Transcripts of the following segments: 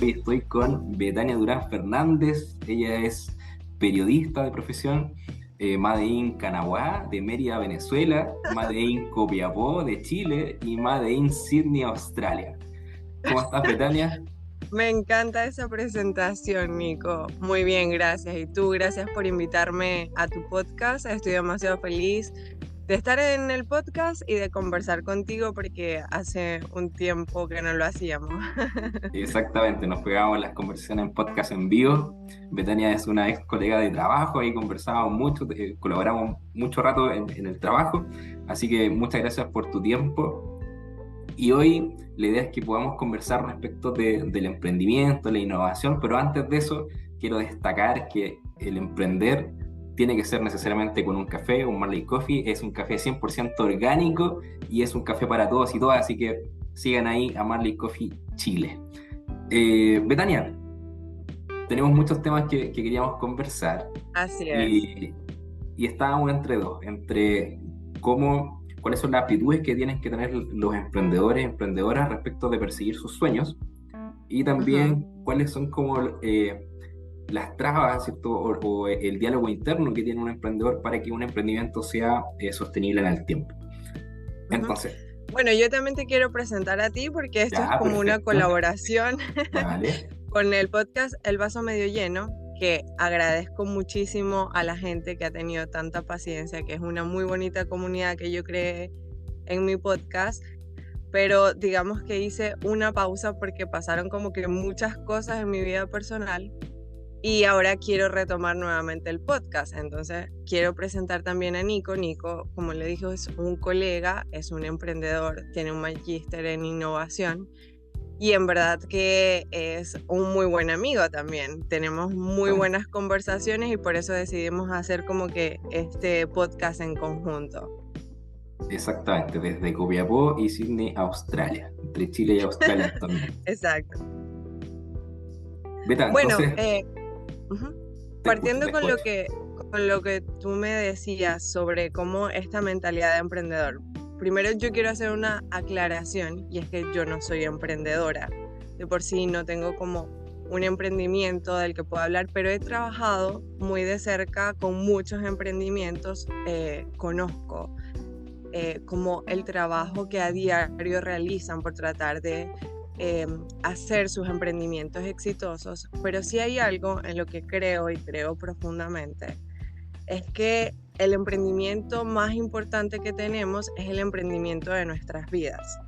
Hoy estoy con Betania Durán Fernández. Ella es periodista de profesión, Made in Canaguá, de Mérida, Venezuela, Made in Copiapó, de Chile y Made in Sydney, Australia. ¿Cómo estás, Betania? Me encanta esa presentación, Nico. Muy bien, gracias. Y tú, gracias por invitarme a tu podcast. Estoy demasiado feliz de estar en el podcast y de conversar contigo porque hace un tiempo que no lo hacíamos. Exactamente, nos pegamos las conversaciones en podcast en vivo. Betania es una ex colega de trabajo y conversábamos mucho, colaboramos mucho rato en el trabajo. Así que muchas gracias por tu tiempo. Y hoy la idea es que podamos conversar respecto del emprendimiento, la innovación, pero antes de eso quiero destacar que el emprender tiene que ser necesariamente con un café, un Marley Coffee, es un café 100% orgánico y es un café para todos y todas, así que sigan ahí a Marley Coffee Chile. Betania, tenemos muchos temas que queríamos conversar Así es. y, y estábamos entre dos, entre cuáles son las aptitudes que tienen que tener los emprendedores, emprendedoras respecto de perseguir sus sueños y Ujú, también cuáles son como las trabas, ¿cierto? O el diálogo interno que tiene un emprendedor para que un emprendimiento sea sostenible en el tiempo. ujú. Entonces, Bueno, yo también te quiero presentar a ti porque esto es ya, como una perfecto, colaboración dale. con el podcast El Vaso Medio Lleno, que agradezco muchísimo a la gente que ha tenido tanta paciencia, que es una muy bonita comunidad que yo creé en mi podcast, pero digamos que hice una pausa porque pasaron como que muchas cosas en mi vida personal y ahora quiero retomar nuevamente el podcast. Entonces quiero presentar también a Nico. Nico, como le dije, es un colega, es un emprendedor, tiene un magíster en innovación y en verdad que es un muy buen amigo también. Tenemos muy buenas conversaciones y por eso decidimos hacer como que este podcast en conjunto. Exactamente, desde Copiapó y Sydney, Australia, entre Chile y Australia también. Exacto. Beta, Bueno, entonces ujú. te escucho, Partiendo te escucho. con lo que tú me decías sobre cómo esta mentalidad de emprendedor, primero yo quiero hacer una aclaración y es que yo no soy emprendedora. De por sí no tengo como un emprendimiento del que puedo hablar, pero he trabajado muy de cerca con muchos emprendimientos. Conozco como el trabajo que a diario realizan por tratar de hacer sus emprendimientos exitosos, pero sí hay algo en lo que creo y creo profundamente, es que el emprendimiento más importante que tenemos es el emprendimiento de nuestras vidas.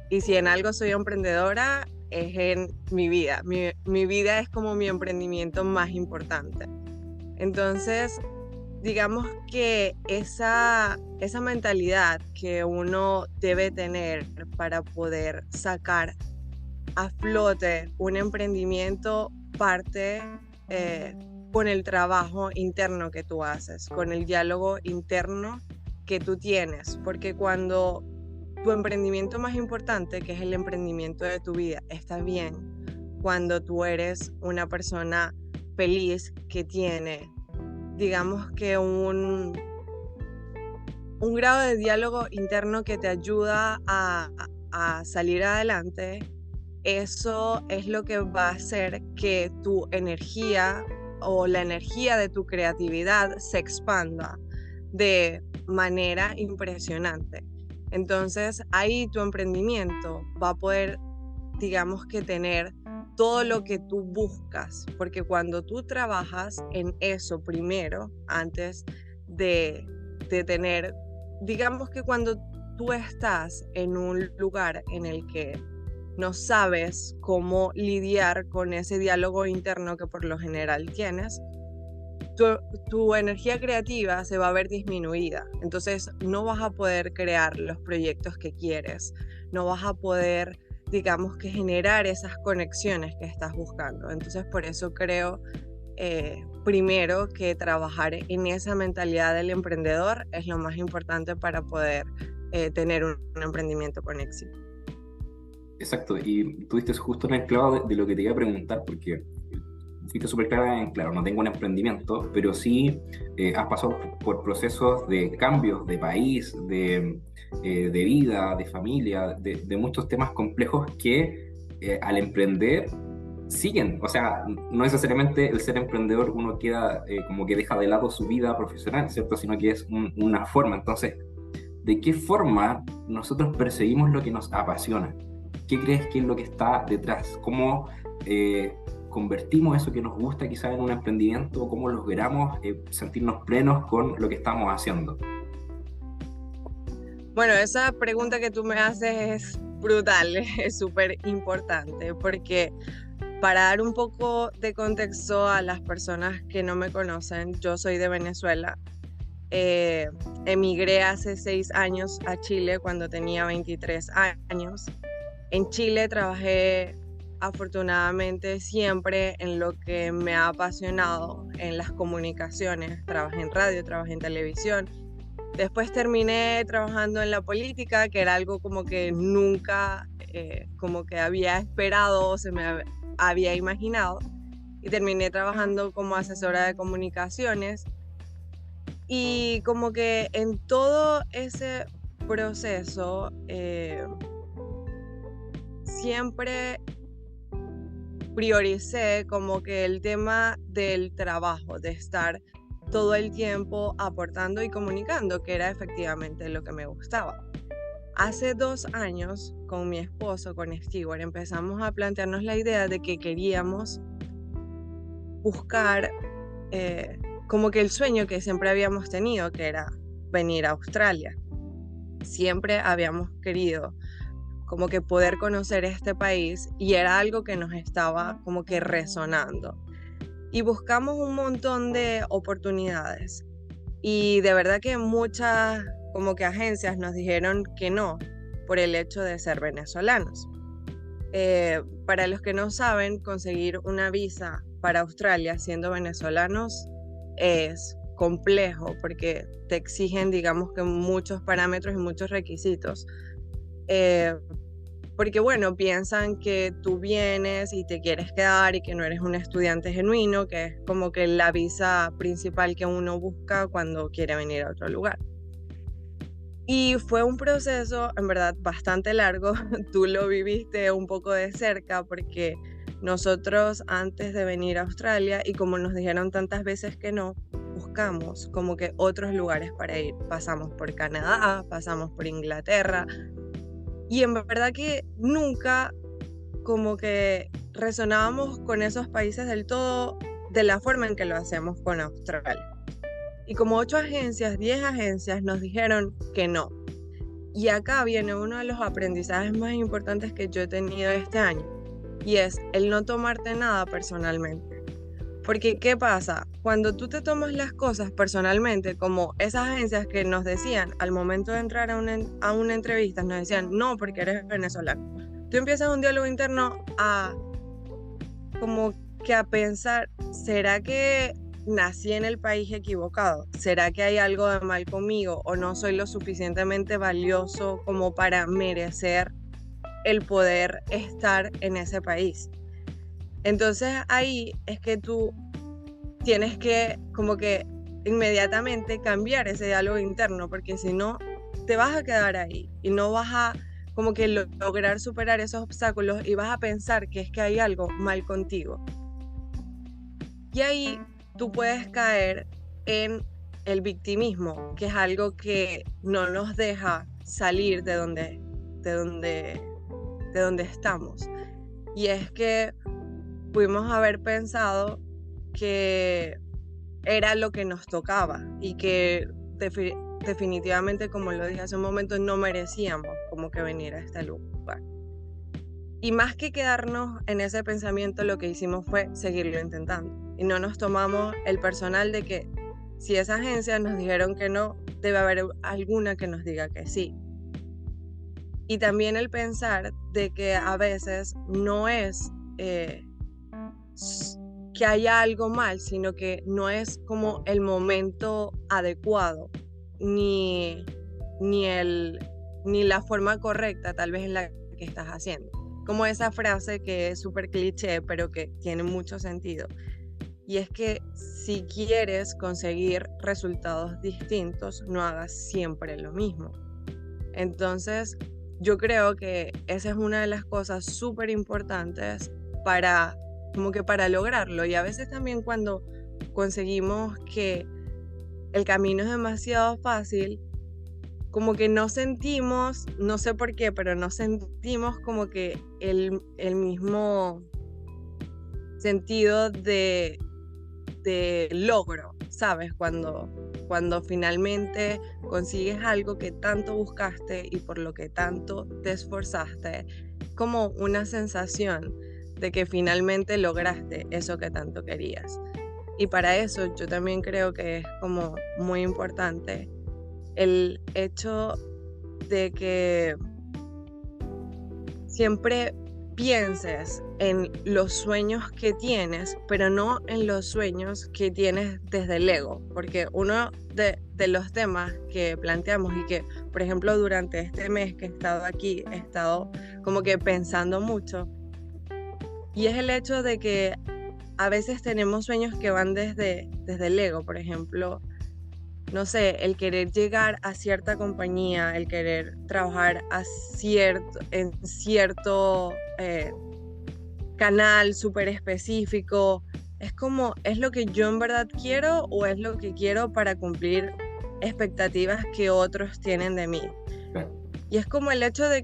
Y si en algo soy emprendedora, es en mi vida. Mi vida es como mi emprendimiento más importante. Entonces, digamos que esa mentalidad que uno debe tener para poder sacar a flote un emprendimiento parte eh, con el trabajo interno que tú haces, con el diálogo interno que tú tienes, porque cuando tu emprendimiento más importante, que es el emprendimiento de tu vida, está bien, cuando tú eres una persona feliz que tiene, digamos que un grado de diálogo interno que te ayuda a salir adelante, eso es lo que va a hacer que tu energía o la energía de tu creatividad se expanda de manera impresionante. Entonces ahí tu emprendimiento va a poder, digamos que tener todo lo que tú buscas, porque cuando tú trabajas en eso primero, antes de, de tener, digamos que cuando tú estás en un lugar en el que no sabes cómo lidiar con ese diálogo interno que por lo general tienes, tu, tu energía creativa se va a ver disminuida. Entonces no vas a poder crear los proyectos que quieres, no vas a poder, digamos que generar esas conexiones que estás buscando. Entonces por eso creo, primero, que trabajar en esa mentalidad del emprendedor es lo más importante para poder tener un emprendimiento con éxito. Exacto, y tú diste justo en el clavo de lo que te iba a preguntar, porque fuiste súper clara en, claro, no tengo un emprendimiento, pero sí has pasado por procesos de cambios de país, de vida, de familia, de muchos temas complejos que al emprender siguen, o sea, no necesariamente el ser emprendedor uno queda como que deja de lado su vida profesional, ¿cierto? Sino que es una forma. Entonces, ¿de qué forma nosotros perseguimos lo que nos apasiona? ¿Qué crees que es lo que está detrás? ¿Cómo convertimos eso que nos gusta quizás en un emprendimiento? ¿Cómo logramos sentirnos plenos con lo que estamos haciendo? Bueno, esa pregunta que tú me haces es brutal, es súper importante, porque para dar un poco de contexto a las personas que no me conocen, yo soy de Venezuela. Emigré hace 6 años a Chile cuando tenía 23 años. En Chile trabajé afortunadamente siempre en lo que me ha apasionado, en las comunicaciones. Trabajé en radio, trabajé en televisión. Después terminé trabajando en la política, que era algo como que nunca como que había esperado o se me había imaginado. Y terminé trabajando como asesora de comunicaciones. Y como que en todo ese proceso siempre prioricé como que el tema del trabajo, de estar todo el tiempo aportando y comunicando, que era efectivamente lo que me gustaba. Hace 2 años, con mi esposo, con Stewart, empezamos a plantearnos la idea de que queríamos buscar como que el sueño que siempre habíamos tenido, que era venir a Australia. Siempre habíamos querido como que poder conocer este país y era algo que nos estaba como que resonando. Y buscamos un montón de oportunidades y de verdad que muchas como que agencias nos dijeron que no por el hecho de ser venezolanos. Para los que no saben, conseguir una visa para Australia siendo venezolanos es complejo porque te exigen, digamos que muchos parámetros y muchos requisitos. Porque bueno, piensan que tú vienes y te quieres quedar y que no eres un estudiante genuino, que es como que la visa principal que uno busca cuando quiere venir a otro lugar. Y fue un proceso, en verdad, bastante largo. Tú lo viviste un poco de cerca porque nosotros antes de venir a Australia, y como nos dijeron tantas veces que no, buscamos como que otros lugares para ir. Pasamos por Canadá, pasamos por Inglaterra, y en verdad que nunca como que resonábamos con esos países del todo de la forma en que lo hacemos con Australia. Y como 8 agencias, 10 agencias nos dijeron que no. Y acá viene uno de los aprendizajes más importantes que yo he tenido este año, y es el no tomarte nada personalmente. Porque, ¿qué pasa? Cuando tú te tomas las cosas personalmente, como esas agencias que nos decían al momento de entrar a una entrevista, nos decían, no, porque eres venezolano. Tú empiezas un diálogo interno a como que a pensar, ¿será que nací en el país equivocado? ¿Será que hay algo de mal conmigo o no soy lo suficientemente valioso como para merecer el poder estar en ese país? Entonces ahí es que tú tienes que como que inmediatamente cambiar ese diálogo interno, porque si no te vas a quedar ahí y no vas a como que lograr superar esos obstáculos y vas a pensar que es que hay algo mal contigo. Y ahí tú puedes caer en el victimismo, que es algo que no nos deja salir de donde estamos. Y es que pudimos haber pensado que era lo que nos tocaba y que definitivamente, como lo dije hace un momento, no merecíamos como que venir a este lugar. Y más que quedarnos en ese pensamiento, lo que hicimos fue seguirlo intentando. Y no nos tomamos el personal de que si esas agencias nos dijeron que no, debe haber alguna que nos diga que sí. Y también el pensar de que a veces no es que haya algo mal, sino que no es como el momento adecuado, ni la forma correcta tal vez en la que estás haciendo. Como esa frase que es súper cliché, pero que tiene mucho sentido. Y es que si quieres conseguir resultados distintos, no hagas siempre lo mismo. Entonces, yo creo que esa es una de las cosas súper importantes para como que para lograrlo. Y a veces también cuando conseguimos que el camino es demasiado fácil, como que no sentimos, no sé por qué, pero no sentimos como que el mismo sentido de logro, ¿sabes? Cuando finalmente consigues algo que tanto buscaste y por lo que tanto te esforzaste, como una sensación de que finalmente lograste eso que tanto querías. Y para eso yo también creo que es como muy importante el hecho de que siempre pienses en los sueños que tienes, pero no en los sueños que tienes desde el ego, porque uno de los temas que planteamos y que, por ejemplo, durante este mes que he estado aquí, he estado como que pensando mucho, y es el hecho de que a veces tenemos sueños que van desde el ego, por ejemplo, no sé, el querer llegar a cierta compañía, el querer trabajar en cierto canal súper específico, es como, ¿es lo que yo en verdad quiero o es lo que quiero para cumplir expectativas que otros tienen de mí? Claro. Y es como el hecho de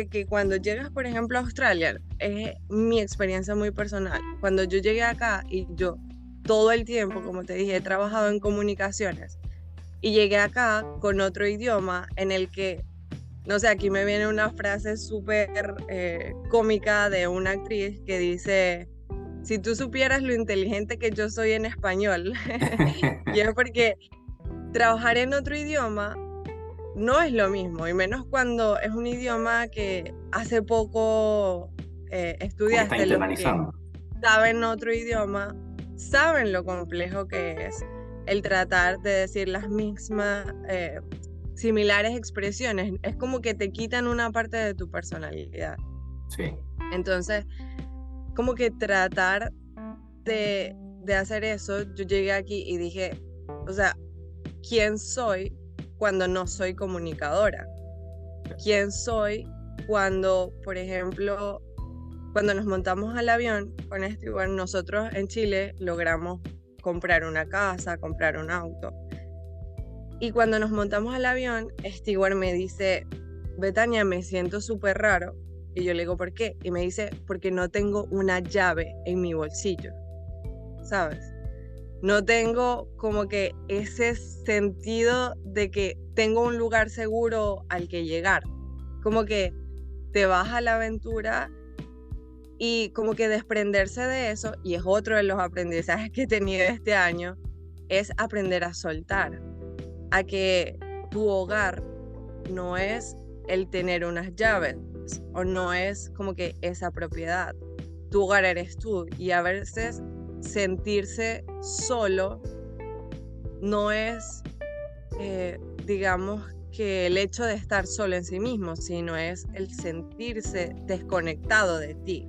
que cuando llegas, por ejemplo, a Australia, es mi experiencia muy personal. Cuando yo llegué acá y yo todo el tiempo, como te dije, he trabajado en comunicaciones y llegué acá con otro idioma en el que, no sé, aquí me viene una frase súper cómica de una actriz que dice, si tú supieras lo inteligente que yo soy en español, y es porque trabajar en otro idioma no es lo mismo, y menos cuando es un idioma que hace poco Como que estás estudiaste, los que internalizando. saben otro idioma saben lo complejo que es el tratar de decir las mismas similares expresiones. Es como que te quitan una parte de tu personalidad. Sí. Entonces, como que tratar de hacer eso, yo llegué aquí y dije, o sea, ¿quién soy cuando no soy comunicadora? ¿Quién soy cuando, por ejemplo, cuando nos montamos al avión con Stewart, nosotros en Chile logramos comprar una casa, comprar un auto? Y cuando nos montamos al avión, Stewart me dice, Betania, me siento súper raro. Y yo le digo, ¿por qué? Y me dice, porque no tengo una llave en mi bolsillo, ¿sabes? No tengo como que ese sentido de que tengo un lugar seguro al que llegar. Como que te vas a la aventura y como que desprenderse de eso, y es otro de los aprendizajes que he tenido este año, es aprender a soltar, a que tu hogar no es el tener unas llaves o no es como que esa propiedad. Tu hogar eres tú, y a veces sentirse solo no es, digamos, que el hecho de estar solo en sí mismo, sino es el sentirse desconectado de ti.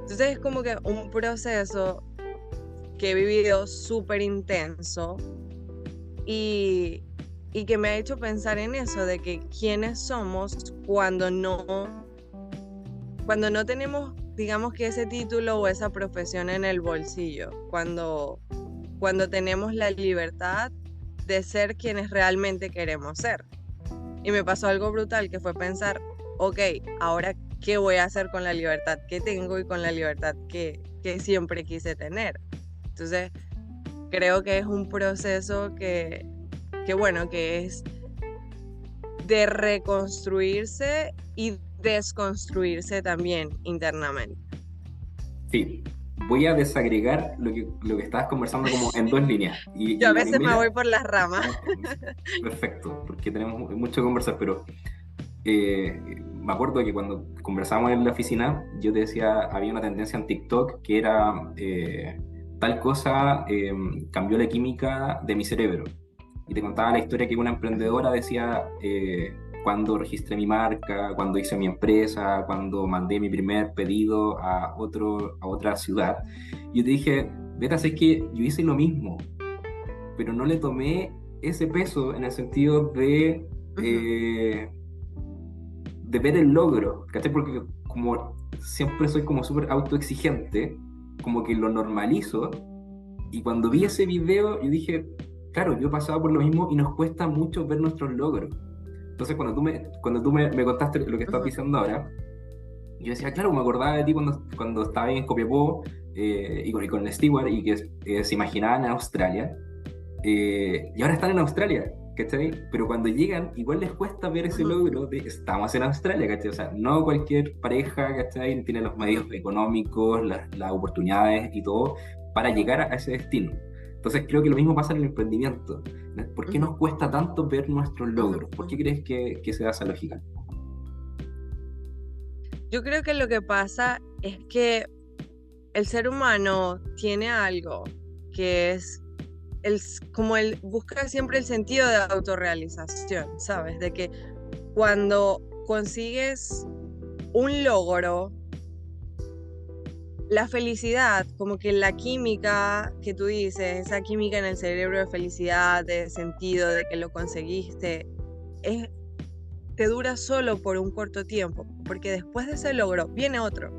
Entonces es como que un proceso que he vivido súper intenso y que me ha hecho pensar en eso, de que quiénes somos cuando no tenemos, digamos, que ese título o esa profesión en el bolsillo, cuando tenemos la libertad de ser quienes realmente queremos ser. Y me pasó algo brutal, que fue pensar, ok, ahora, ¿qué voy a hacer con la libertad que tengo y con la libertad que siempre quise tener? Entonces, creo que es un proceso que bueno, que es de reconstruirse y desconstruirse también internamente. Sí. Voy a desagregar lo que estabas conversando como en dos líneas. Yo Y a la veces me primera, voy por las ramas. perfecto, porque tenemos mucho que conversar, pero me acuerdo que cuando conversábamos en la oficina, yo te decía, había una tendencia en TikTok que era tal cosa cambió la química de mi cerebro. Y te contaba la historia que una emprendedora decía, cuando registré mi marca, cuando hice mi empresa, cuando mandé mi primer pedido a otra ciudad. Yo te dije, Beta, sé que yo hice lo mismo, pero no le tomé ese peso en el sentido de ver el logro, ¿cachai? Porque como siempre soy como súper autoexigente, como que lo normalizo. Y cuando vi Ujú, ese video, yo dije, claro, yo he pasado por lo mismo y nos cuesta mucho ver nuestros logros. Entonces, me contaste lo que estás ujú, diciendo ahora, yo decía, claro, me acordaba de ti cuando estaba ahí en Copiapó y con Stewart y que se imaginaban en Australia. Y ahora están en Australia, ¿cachai? Pero cuando llegan, igual les cuesta ver ese ujú, logro de estamos en Australia, ¿cachai? O sea, no cualquier pareja, ¿cachai? Tiene los medios ujú, económicos, las oportunidades y todo para llegar a ese destino. Entonces creo que lo mismo pasa en el emprendimiento. ¿Por qué ujú, nos cuesta tanto ver nuestros ujú, logros? ¿Por qué ujú. crees que se da esa lógica? Yo creo que lo que pasa es que el ser humano tiene algo que es como él busca siempre el sentido de autorrealización, ¿sabes? De que cuando consigues un logro, la felicidad, como que la química que tú dices, esa química en el cerebro de felicidad, de sentido, de que lo conseguiste, es, te dura solo por un corto tiempo, porque después de ese logro viene otro,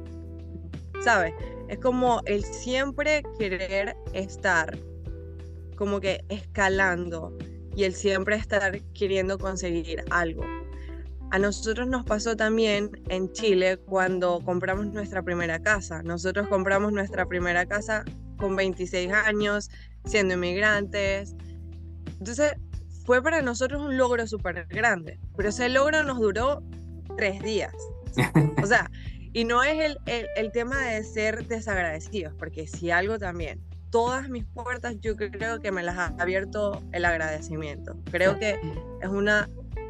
¿sabes? Es como el siempre querer estar como que escalando y el siempre estar queriendo conseguir algo. A nosotros nos pasó también en Chile cuando compramos nuestra primera casa. Nosotros compramos nuestra primera casa con 26 años, siendo inmigrantes. Entonces, fue para nosotros un logro súper grande, pero ese logro nos duró 3 días. O sea, y no es el tema de ser desagradecidos, porque si algo también, todas mis puertas yo creo que me las ha abierto el agradecimiento. Creo que es una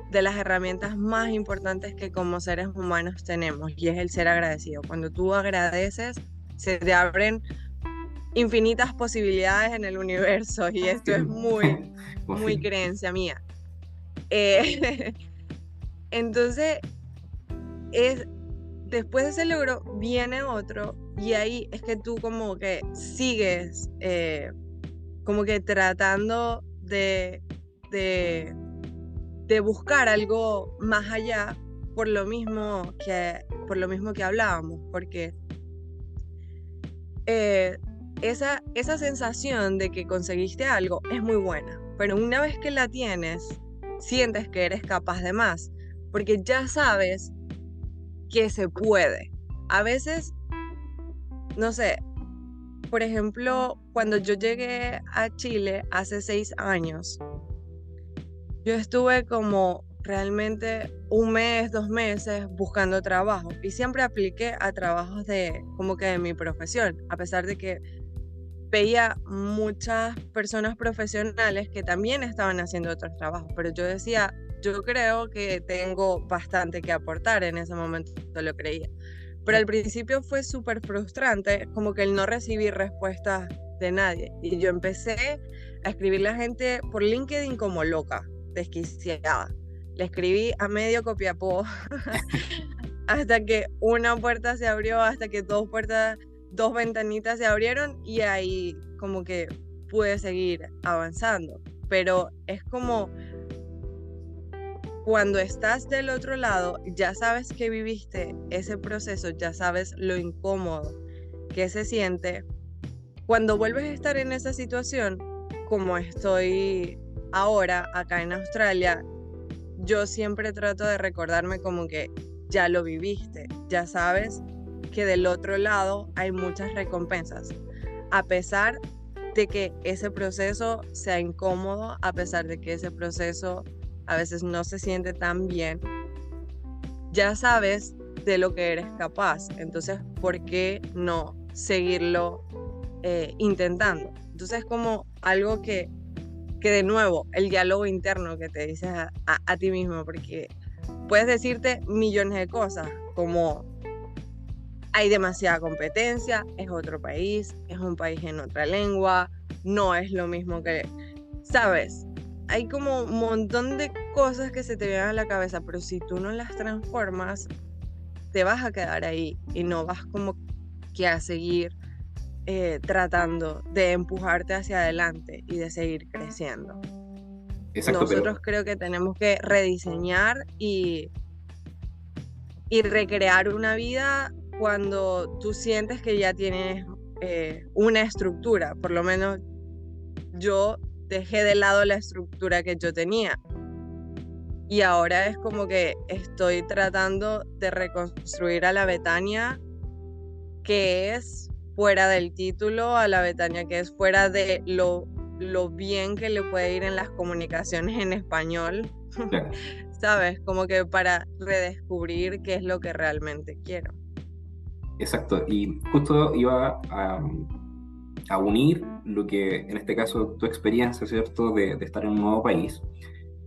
de las herramientas más importantes que como seres humanos tenemos y es el ser agradecido. Cuando tú agradeces, se te abren infinitas posibilidades en el universo y esto es muy, muy Confirmo. creencia mía. Eh, entonces, es, después de ese logro viene otro y ahí es que tú como que sigues como que tratando de, de buscar algo más allá por lo mismo que hablábamos, porque eh, esa sensación de que conseguiste algo es muy buena, pero una vez que la tienes, sientes que eres capaz de más, porque ya sabes que se puede. A veces, no sé, por ejemplo, cuando yo llegué a Chile hace 6 años, yo estuve como realmente un mes, 2 meses buscando trabajo y siempre apliqué a trabajos de como que de mi profesión, a pesar de que veía muchas personas profesionales que también estaban haciendo otros trabajos, pero yo decía, yo creo que tengo bastante que aportar, en ese momento lo creía. Pero al principio fue súper frustrante, como que el no recibir respuestas de nadie. Y yo empecé a escribirle a gente por LinkedIn como loca, desquiciada. Le escribí a medio Copiapó hasta que una puerta se abrió, hasta que dos ventanitas se abrieron y ahí como que pude seguir avanzando. Pero es como cuando estás del otro lado, ya sabes que viviste ese proceso, ya sabes lo incómodo que se siente. Cuando vuelves a estar en esa situación, como estoy ahora acá en Australia, yo siempre trato de recordarme como que ya lo viviste, ya sabes que del otro lado hay muchas recompensas, a pesar de que ese proceso sea incómodo, a pesar de que ese proceso a veces no se siente tan bien, ya sabes de lo que eres capaz, entonces, ¿por qué no seguirlo intentando? Entonces es como algo que de nuevo, el diálogo interno que te dices a ti mismo, porque puedes decirte millones de cosas, como hay demasiada competencia, es otro país, es un país en otra lengua, no es lo mismo que, ¿sabes? Hay como un montón de cosas que se te vienen a la cabeza, pero si tú no las transformas, te vas a quedar ahí y no vas como que a seguir tratando de empujarte hacia adelante y de seguir creciendo. Exacto, Nosotros pero creo que tenemos que rediseñar y recrear una vida cuando tú sientes que ya tienes una estructura, por lo menos yo dejé de lado la estructura que yo tenía. Y ahora es como que estoy tratando de reconstruir a la Betania que es fuera del título, a la Betania que es fuera de lo bien que le puede ir en las comunicaciones en español, Claro. ¿sabes? Como que para redescubrir qué es lo que realmente quiero. Exacto, y justo iba a unir lo que, en este caso, tu experiencia, ¿cierto?, de estar en un nuevo país,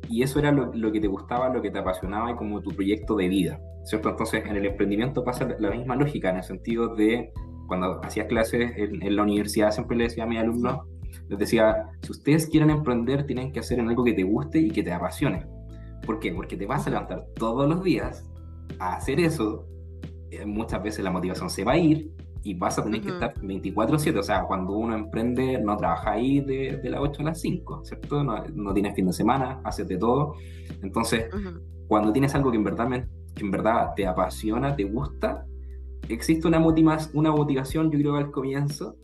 y eso era lo que te gustaba, lo que te apasionaba y como tu proyecto de vida, ¿cierto? Entonces, en el emprendimiento pasa la misma lógica, en el sentido de cuando hacías clases en la universidad, siempre le decía a mis alumnos, les decía, si ustedes quieren emprender, tienen que hacer en algo que te guste y que te apasione. ¿Por qué? Porque te vas a levantar todos los días a hacer eso. Muchas veces la motivación se va a ir y vas a tener que estar 24/7. O sea, cuando uno emprende, no trabaja ahí de las 8 a las 5, ¿cierto? No, no tienes fin de semana, haces de todo. Entonces, cuando tienes algo que en verdad te apasiona, te gusta, existe una motivación, yo creo, al comienzo,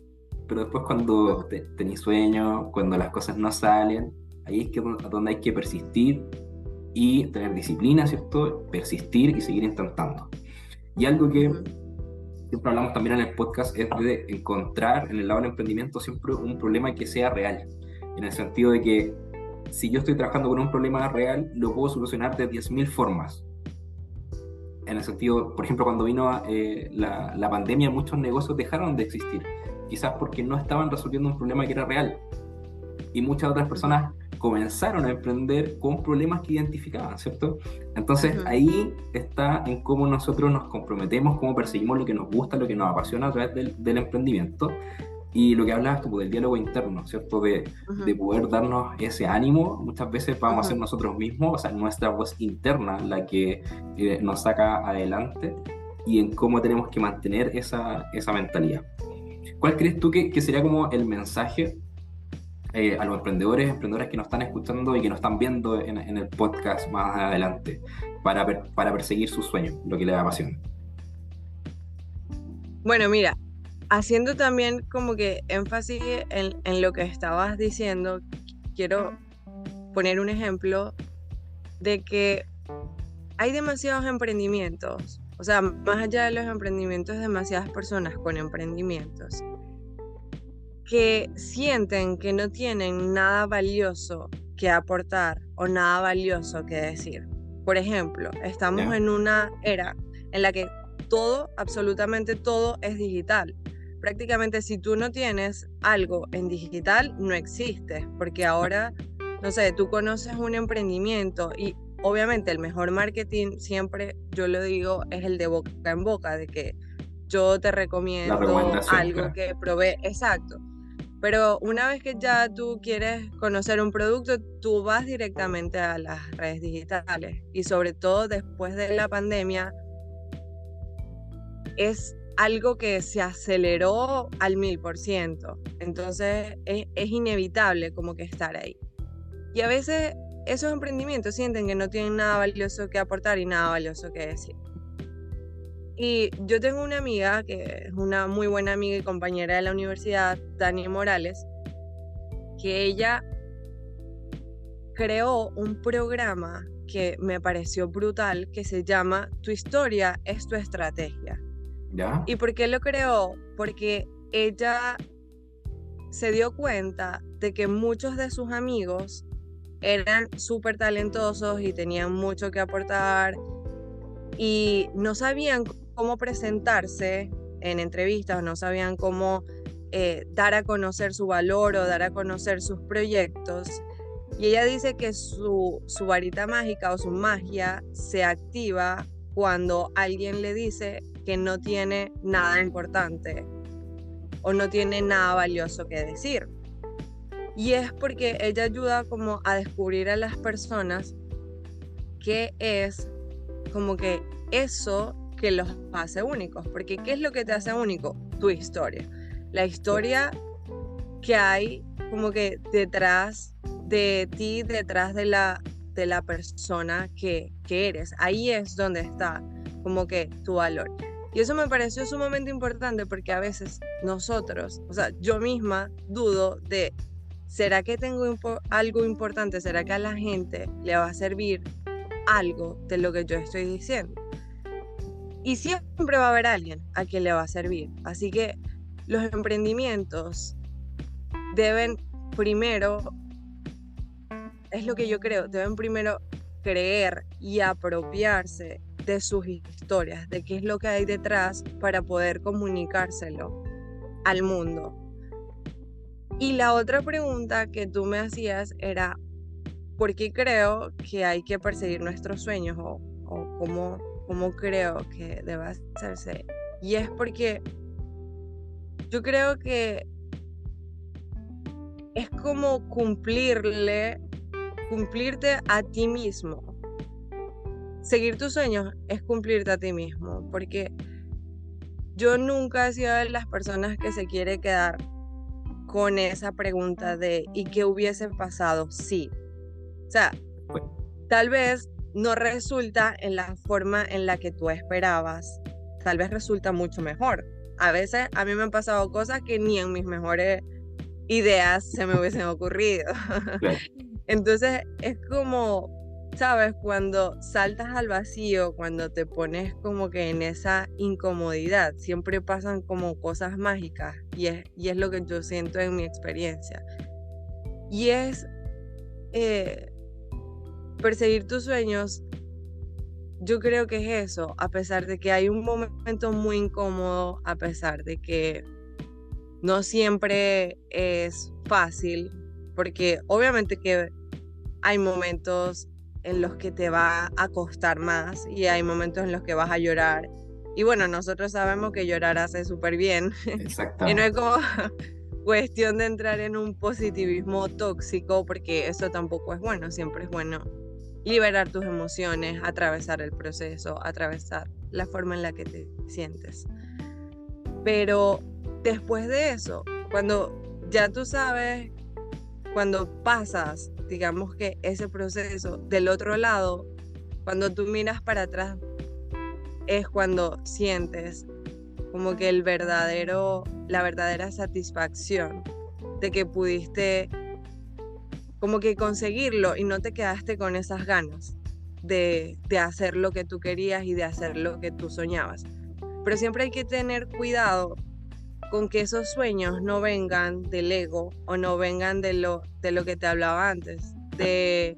pero después cuando tenés sueño, cuando las cosas no salen, ahí es que donde hay que persistir y tener disciplina, ¿cierto? Persistir y seguir intentando. Y algo que siempre hablamos también en el podcast es de encontrar en el lado del emprendimiento siempre un problema que sea real, en el sentido de que si yo estoy trabajando con un problema real, lo puedo solucionar de 10.000 formas. En el sentido, por ejemplo, cuando vino la pandemia, muchos negocios dejaron de existir, quizás porque no estaban resolviendo un problema que era real. Y muchas otras personas comenzaron a emprender con problemas que identificaban, ¿cierto? Entonces ahí está en cómo nosotros nos comprometemos, cómo perseguimos lo que nos gusta, lo que nos apasiona a través del emprendimiento. Y lo que hablabas tú del diálogo interno, ¿cierto? De poder darnos ese ánimo. Muchas veces vamos a ser nosotros mismos, o sea, nuestra voz interna la que nos saca adelante, y en cómo tenemos que mantener esa mentalidad. ¿Cuál crees tú que sería como el mensaje a los emprendedoras que nos están escuchando y que nos están viendo en el podcast más adelante para perseguir sus sueños, lo que les apasiona? Bueno, mira, haciendo también como que énfasis en lo que estabas diciendo, quiero poner un ejemplo de que hay demasiados emprendimientos, o sea, más allá de los emprendimientos, demasiadas personas con emprendimientos que sienten que no tienen nada valioso que aportar o nada valioso que decir. Por ejemplo, estamos en una era en la que todo, absolutamente todo es digital. Prácticamente si tú no tienes algo en digital, no existe, porque ahora, no sé, tú conoces un emprendimiento y obviamente el mejor marketing siempre, yo lo digo, es el de boca en boca, de que yo te recomiendo algo que probé, exacto. Pero una vez que ya tú quieres conocer un producto, tú vas directamente a las redes digitales. Y sobre todo después de la pandemia, es algo que se aceleró al 1000%. Entonces es inevitable como que estar ahí. Y a veces esos emprendimientos sienten que no tienen nada valioso que aportar y nada valioso que decir. Y yo tengo una amiga que es una muy buena amiga y compañera de la universidad, Dani Morales, que ella creó un programa que me pareció brutal, que se llama Tu historia es tu estrategia. ¿Ya? ¿Y por qué lo creó? Porque ella se dio cuenta de que muchos de sus amigos eran súper talentosos y tenían mucho que aportar y no sabían cómo presentarse en entrevistas, no sabían cómo dar a conocer su valor o dar a conocer sus proyectos. Y ella dice que su varita mágica o su magia se activa cuando alguien le dice que no tiene nada importante o no tiene nada valioso que decir. Y es porque ella ayuda como a descubrir a las personas qué es como que eso que los hace únicos. Porque ¿qué es lo que te hace único? Tu historia. La historia que hay como que detrás de ti, detrás de la persona que eres. Ahí es donde está como que tu valor. Y eso me pareció sumamente importante porque a veces nosotros, o sea, yo misma dudo de, ¿será que tengo algo importante? ¿Será que a la gente le va a servir algo de lo que yo estoy diciendo? Y siempre va a haber alguien a quien le va a servir. Así que los emprendimientos deben primero, es lo que yo creo, deben primero creer y apropiarse de sus historias, de qué es lo que hay detrás para poder comunicárselo al mundo. Y la otra pregunta que tú me hacías era, ¿por qué creo que hay que perseguir nuestros sueños o cómo creo que debe hacerse? Y es porque yo creo que es como cumplirte a ti mismo. Seguir tus sueños es cumplirte a ti mismo, porque yo nunca he sido de las personas que se quiere quedar con esa pregunta de ¿y qué hubiese pasado? Sí. O sea, tal vez no resulta en la forma en la que tú esperabas, tal vez resulta mucho mejor. A veces a mí me han pasado cosas que ni en mis mejores ideas se me hubiesen ocurrido. Claro. Entonces es como, ¿sabes? Cuando saltas al vacío, cuando te pones como que en esa incomodidad, siempre pasan como cosas mágicas y es lo que yo siento en mi experiencia. Y es perseguir tus sueños, yo creo que es eso, a pesar de que hay un momento muy incómodo, a pesar de que no siempre es fácil, porque obviamente que hay momentos en los que te va a costar más y hay momentos en los que vas a llorar. Y bueno, nosotros sabemos que llorar hace súper bien. Y no es Exactamente. como cuestión de entrar en un positivismo tóxico, porque eso tampoco es bueno. Siempre es bueno liberar tus emociones, atravesar el proceso, atravesar la forma en la que te sientes. Pero después de eso, cuando ya tú sabes, cuando pasas, digamos que ese proceso del otro lado, cuando tú miras para atrás, es cuando sientes como que la verdadera satisfacción de que pudiste como que conseguirlo y no te quedaste con esas ganas de hacer lo que tú querías y de hacer lo que tú soñabas. Pero siempre hay que tener cuidado con que esos sueños no vengan del ego o no vengan de lo que te hablaba antes, de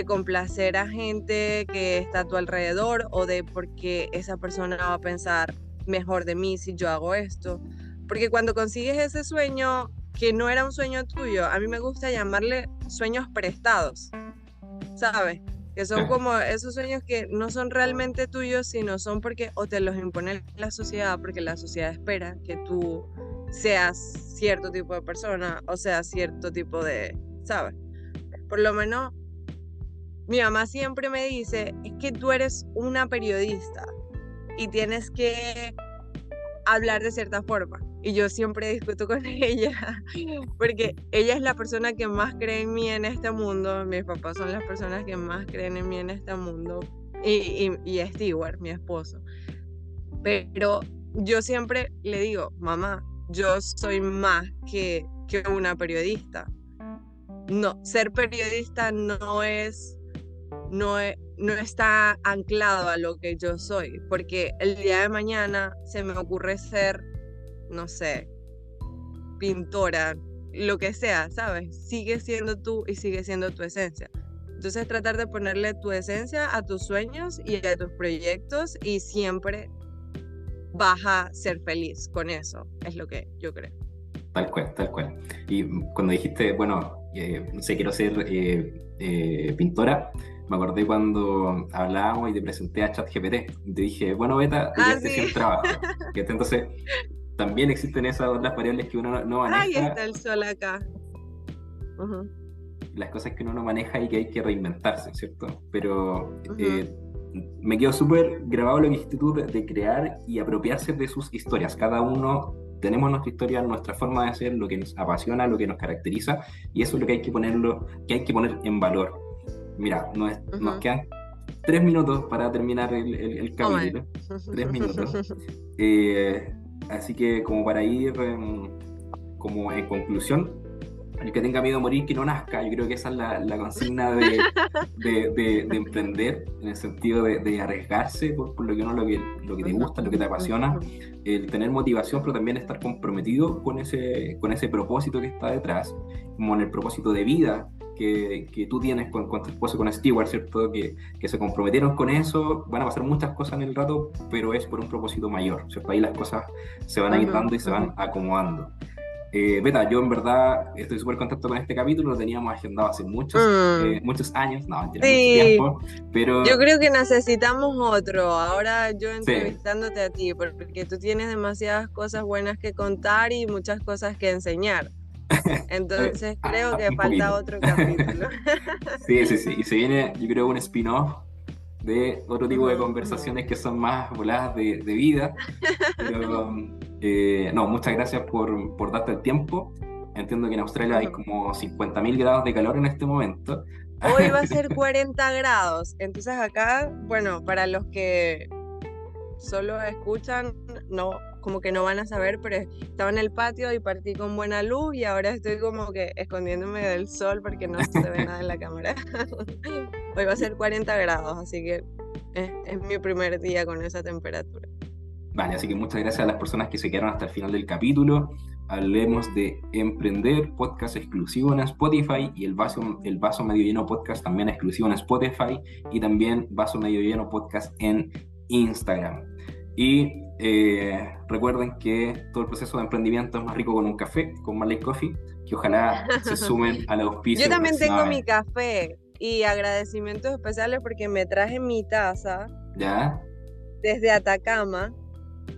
complacer a gente que está a tu alrededor o de porque esa persona va a pensar mejor de mí si yo hago esto. Porque cuando consigues ese sueño que no era un sueño tuyo, a mí me gusta llamarle sueños prestados, ¿sabes? Que son como esos sueños que no son realmente tuyos, sino son porque o te los impone la sociedad, porque la sociedad espera que tú seas cierto tipo de persona o seas cierto tipo de, ¿sabes? Por lo menos mi mamá siempre me dice, es que tú eres una periodista y tienes que hablar de cierta forma. Y yo siempre discuto con ella, porque ella es la persona que más cree en mí en este mundo, mis papás son las personas que más creen en mí en este mundo, y Stewart, mi esposo. Pero yo siempre le digo, mamá, yo soy más que una periodista. No, ser periodista no está anclado a lo que yo soy, porque el día de mañana se me ocurre ser, no sé, pintora, lo que sea, ¿sabes? Sigue siendo tú y sigue siendo tu esencia. Entonces tratar de ponerle tu esencia a tus sueños y a tus proyectos y siempre vas a ser feliz con eso, es lo que yo creo. Tal cual, tal cual. Y cuando dijiste, bueno, no sé, quiero ser pintora, me acordé cuando hablábamos y te presenté a ChatGPT. Y te dije, bueno, Beta, te quedaste Sí. sin trabajo. Entonces, también existen esas otras variables que uno no Ahí maneja, está el sol acá. Uh-huh. las cosas que uno no maneja y que hay que reinventarse, ¿cierto? Pero Uh-huh. me quedó súper grabado lo que dijiste tú de crear y apropiarse de sus historias. Cada uno tenemos nuestra historia, nuestra forma de ser, lo que nos apasiona, lo que nos caracteriza, y eso es lo que hay que poner en valor. Mira, nos Uh-huh. quedan 3 minutos para terminar el Oh, man. capítulo. 3 minutos. Eh, Así que como para ir como en conclusión, el que tenga miedo a morir, que no nazca. Yo creo que esa es la consigna de emprender, en el sentido de arriesgarse por lo que uno, lo que te gusta, lo que te apasiona, el tener motivación, pero también estar comprometido con ese propósito que está detrás, como en el propósito de vida que tú tienes con tu esposo, con Stewart, ¿cierto? Que se comprometieron con eso. Van a pasar muchas cosas en el rato, pero es por un propósito mayor, ¿cierto? Ahí las cosas se van a ir dando y se van acomodando. Beta, yo en verdad estoy súper contento con este capítulo, lo teníamos agendado hace Mm, muchos años, no, mentira, mucho sí, tiempo, yo pero creo que necesitamos otro. Ahora yo sí, entrevistándote a ti, porque tú tienes demasiadas cosas buenas que contar y muchas cosas que enseñar. Entonces creo que un falta poquito. otro capítulo. Sí, sí, sí, y se viene, yo creo, un spin-off de otro tipo de Ujú, ujú. conversaciones que son más voladas de vida, pero no, muchas gracias por darte el tiempo. Entiendo que en Australia hay Ujú. como 50.000 grados de calor en este momento. Hoy va a ser 40 grados. Entonces acá, bueno, para los que solo escuchan, no, como que no van a saber, pero estaba en el patio y partí con buena luz y ahora estoy como que escondiéndome del sol porque no se ve nada en la cámara. Hoy va a ser 40 grados, así que es mi primer día con esa temperatura. Vale, así que muchas gracias a las personas que se quedaron hasta el final del capítulo. Hablemos de Emprender, podcast exclusivo en Spotify, y el vaso medio lleno podcast también exclusivo en Spotify, y también vaso medio lleno podcast en Instagram. Y recuerden que todo el proceso de emprendimiento es más rico con un café, con Marley Coffee, que ojalá se sumen al Yo auspicio también tengo mi próximamente. café y agradecimientos especiales porque me traje mi taza ¿Ya? desde Atacama,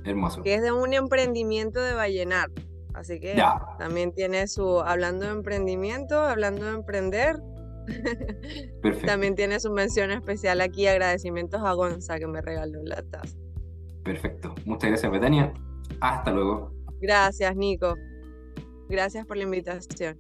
Hermoso. que es de un emprendimiento de Vallenar. Así que Ya, también tiene su, hablando de emprendimiento, hablando de emprender, perfecto. también tiene su mención especial aquí, agradecimientos a Gonza que me regaló la taza. Perfecto. Muchas gracias, Betania. Hasta luego. Gracias, Nico. Gracias por la invitación.